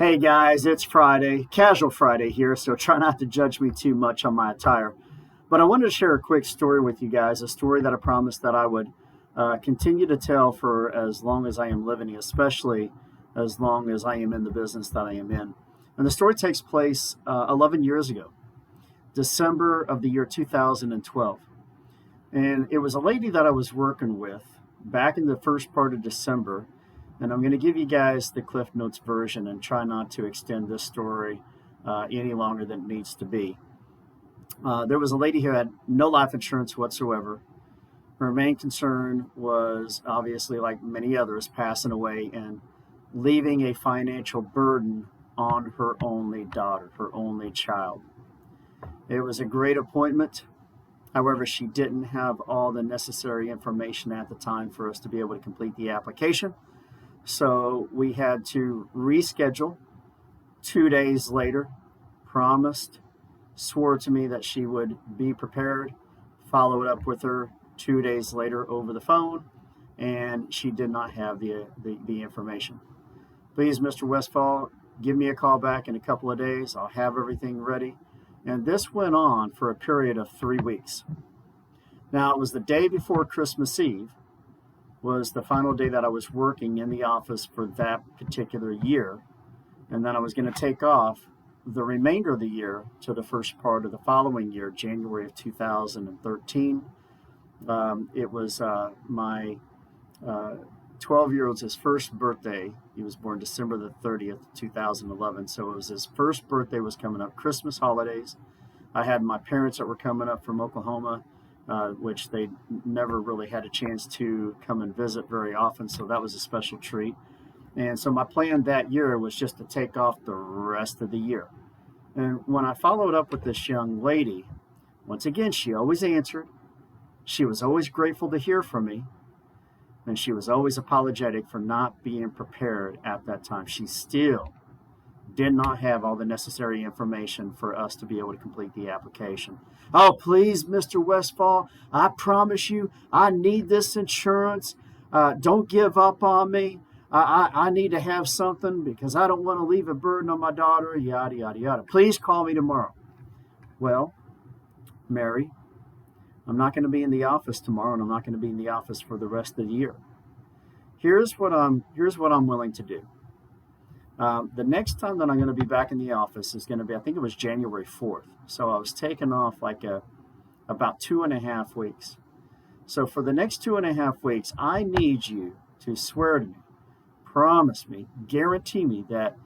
Hey guys, it's Friday, casual Friday here, so try not to judge me too much on my attire. But I wanted to share a quick story with you guys, a story that I promised that I would continue to tell for as long as I am living, especially as long as I am in the business that I am in. And the story takes place 11 years ago, December of the year 2012. And it was a lady that I was working with back in the first part of December. And I'm going to give you guys the Cliff Notes version and try not to extend this story any longer than it needs to be. There was a lady who had no life insurance whatsoever. Her main concern was obviously, like many others, passing away and leaving a financial burden on her only daughter, her only child. It was a great appointment. However, she didn't have all the necessary information at the time for us to be able to complete the application. So we had to reschedule 2 days later, promised, swore to me that she would be prepared, followed up with her 2 days later over the phone, and she did not have the information. Please, Mr. Westfall, give me a call back in a couple of days. I'll have everything ready. And this went on for a period of 3 weeks. Now, it was the day before Christmas Eve, was the final day that I was working in the office for that particular year. And then I was going to take off the remainder of the year to the first part of the following year, January of 2013. It was my 12-year-old's his first birthday. He was born December the 30th, 2011. So it was his first birthday was coming up, Christmas holidays. I had my parents that were coming up from Oklahoma, which they never really had a chance to come and visit very often. So that was a special treat. And so my plan that year was just to take off the rest of the year. And when I followed up with this young lady, once again, she always answered. She was always grateful to hear from me. And she was always apologetic for not being prepared at that time. She still did not have all the necessary information for us to be able to complete the application. Oh, please, Mr. Westfall, I promise you, I need this insurance. Don't give up on me. I need to have something because I don't want to leave a burden on my daughter, yada, yada, yada. Please call me tomorrow. Well, Mary, I'm not going to be in the office tomorrow, and I'm not going to be in the office for the rest of the year. Here's what I'm willing to do. The next time that I'm going to be back in the office is going to be, I think it was January 4th. So I was taking off about 2.5 weeks. So for the next 2.5 weeks, I need you to swear to me, promise me, guarantee me that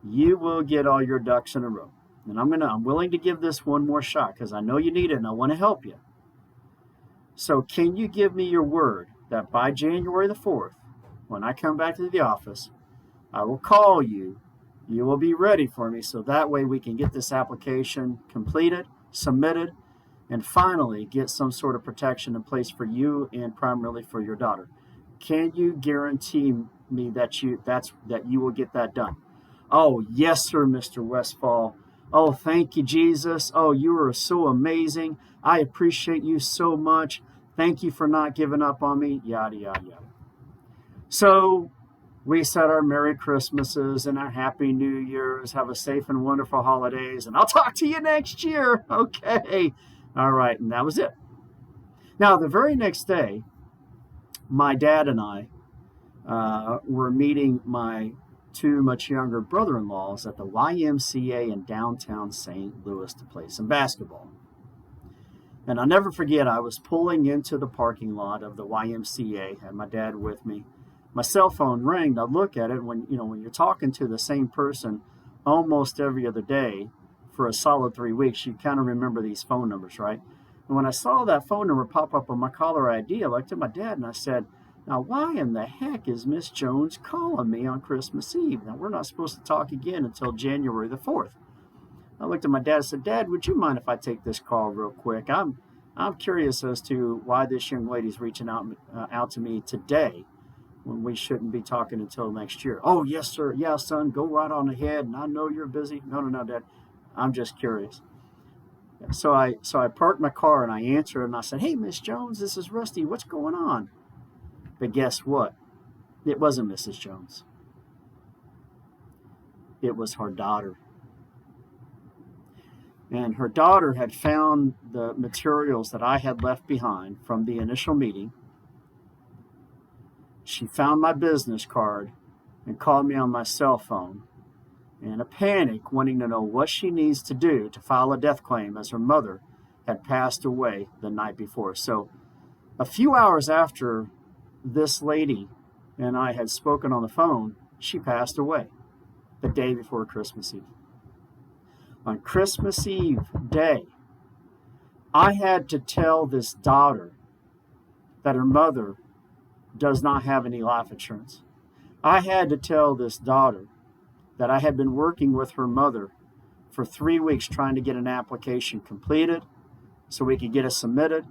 you will get all your ducks in a row. And I'm willing to give this one more shot because I know you need it and I want to help you. So can you give me your word that by January the 4th, when I come back to the office, I will call you. You will be ready for me so that way we can get this application completed, submitted, and finally get some sort of protection in place for you and primarily for your daughter. Can you guarantee me that you will get that done? Oh, yes, sir, Mr. Westfall. Oh, thank you, Jesus. Oh, you are so amazing. I appreciate you so much. Thank you for not giving up on me, yada, yada, yada. So we said our Merry Christmases and our Happy New Year's. Have a safe and wonderful holidays. And I'll talk to you next year. Okay. All right. And that was it. Now, the very next day, my dad and I were meeting my two much younger brother-in-laws at the YMCA in downtown St. Louis to play some basketball. And I'll never forget, I was pulling into the parking lot of the YMCA, had my dad with me. My cell phone rang. I look at it when you're talking to the same person almost every other day for a solid 3 weeks, you kind of remember these phone numbers, right? And when I saw that phone number pop up on my caller ID, I looked at my dad and I said, now why in the heck is Miss Jones calling me on Christmas Eve? Now we're not supposed to talk again until January the 4th. I looked at my dad and said, Dad, would you mind if I take this call real quick? I'm curious as to why this young lady's reaching out to me today when we shouldn't be talking until next year. Oh, yes, sir. Yeah, son, go right on ahead. And I know you're busy. No, Dad. I'm just curious. So I parked my car and I answered and I said, hey, Miss Jones, this is Rusty. What's going on? But guess what? It wasn't Mrs. Jones. It was her daughter. And her daughter had found the materials that I had left behind from the initial meeting. She found my business card and called me on my cell phone in a panic, wanting to know what she needs to do to file a death claim, as her mother had passed away the night before. So a few hours after this lady and I had spoken on the phone, she passed away the day before Christmas Eve. On Christmas Eve day, I had to tell this daughter that her mother does not have any life insurance. I had to tell this daughter that I had been working with her mother for 3 weeks trying to get an application completed so we could get it submitted,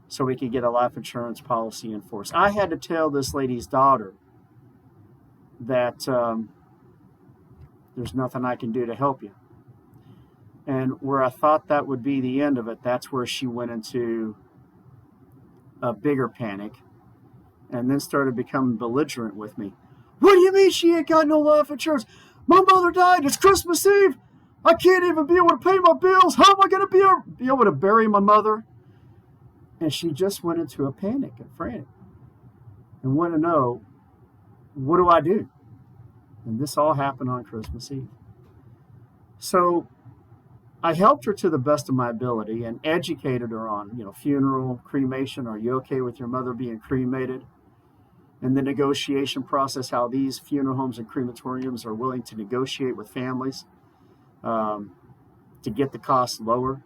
so we could get a life insurance policy enforced. I had to tell this lady's daughter that there's nothing I can do to help you. And where I thought that would be the end of it, that's where she went into a bigger panic and then started becoming belligerent with me. What do you mean she ain't got no life insurance? My mother died. It's Christmas Eve. I can't even be able to pay my bills. How am I going to be able to bury my mother? And she just went into a panic and frantic and wanted to know, what do I do? And this all happened on Christmas Eve. So I helped her to the best of my ability and educated her on, funeral, cremation. Are you okay with your mother being cremated? And the negotiation process, how these funeral homes and crematoriums are willing to negotiate with families to get the costs lower.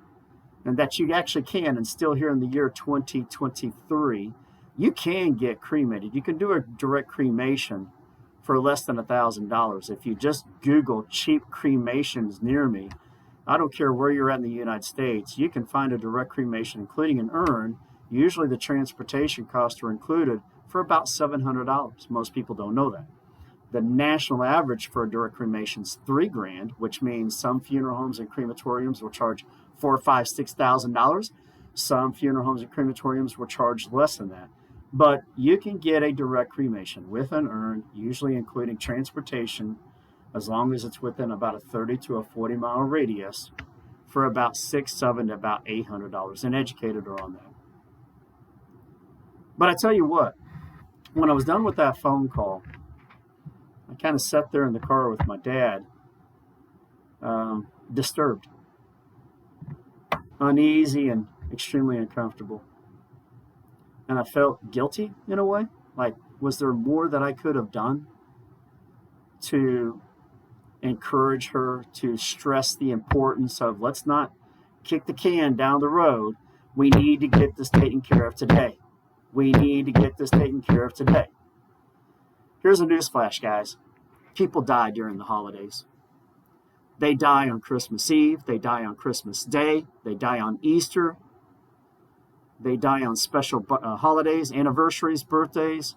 And that you actually can, and still here in the year 2023, you can get cremated. You can do a direct cremation for less than $1,000. If you just Google cheap cremations near me, I don't care where you're at in the United States, you can find a direct cremation, including an urn. Usually the transportation costs are included for about $700. Most people don't know that. The national average for a direct cremation is $3,000, which means some funeral homes and crematoriums will charge $4,000, $5,000, $6,000. Some funeral homes and crematoriums will charge less than that. But you can get a direct cremation with an urn, usually including transportation, as long as it's within about a 30 to a 40-mile radius, for about $600, $700 to about $800, and educated her on that. But I tell you what, when I was done with that phone call, I kind of sat there in the car with my dad, disturbed, uneasy, and extremely uncomfortable. And I felt guilty in a way. Like, was there more that I could have done to encourage her, to stress the importance of, let's not kick the can down the road. We need to get this taken care of today. We need to get this taken care of today. Here's a newsflash, guys. People die during the holidays. They die on Christmas Eve. They die on Christmas Day. They die on Easter. They die on special holidays, anniversaries, birthdays.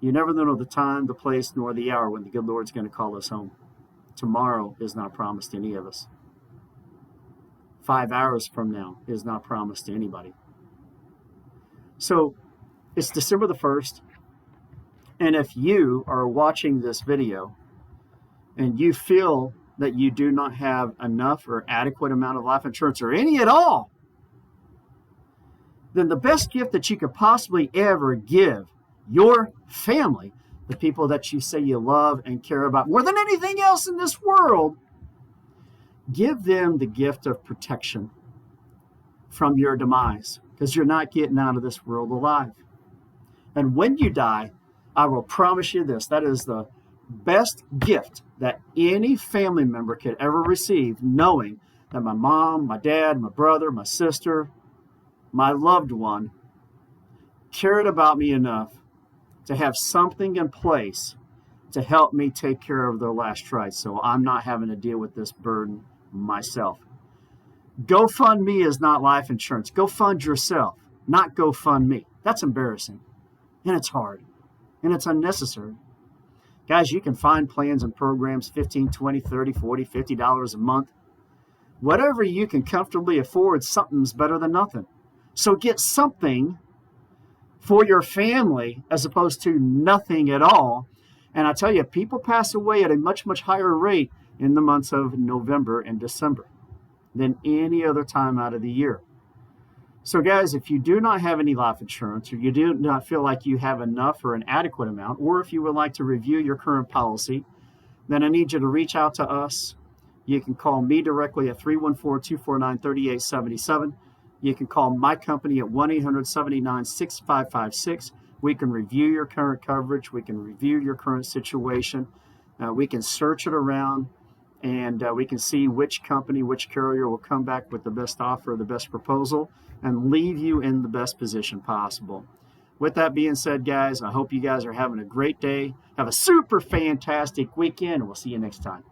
You never know the time, the place, nor the hour when the good Lord's going to call us home. Tomorrow is not promised to any of us. 5 hours from now is not promised to anybody. So it's December the 1st. And if you are watching this video and you feel that you do not have enough or adequate amount of life insurance or any at all, then the best gift that you could possibly ever give your family, the people that you say you love and care about more than anything else in this world, give them the gift of protection from your demise, because you're not getting out of this world alive. And when you die, I will promise you this, that is the best gift that any family member could ever receive, knowing that my mom, my dad, my brother, my sister, my loved one cared about me enough to have something in place to help me take care of their last rites, so I'm not having to deal with this burden myself. GoFundMe is not life insurance. Go fund yourself, not GoFundMe. That's embarrassing, and it's hard, and it's unnecessary. Guys, you can find plans and programs $15, $20, $30, $40, $50 a month. Whatever you can comfortably afford, something's better than nothing. So get something for your family as opposed to nothing at all. And I tell you, people pass away at a much, much higher rate in the months of November and December than any other time out of the year. So guys, if you do not have any life insurance, or you do not feel like you have enough or an adequate amount, or if you would like to review your current policy, then I need you to reach out to us. You can call me directly at 314-249-3877. You can call my company at 1-800-789-6556. We can review your current coverage. We can review your current situation. We can search it around, and we can see which company, which carrier will come back with the best offer, the best proposal, and leave you in the best position possible. With that being said, guys, I hope you guys are having a great day. Have a super fantastic weekend, and we'll see you next time.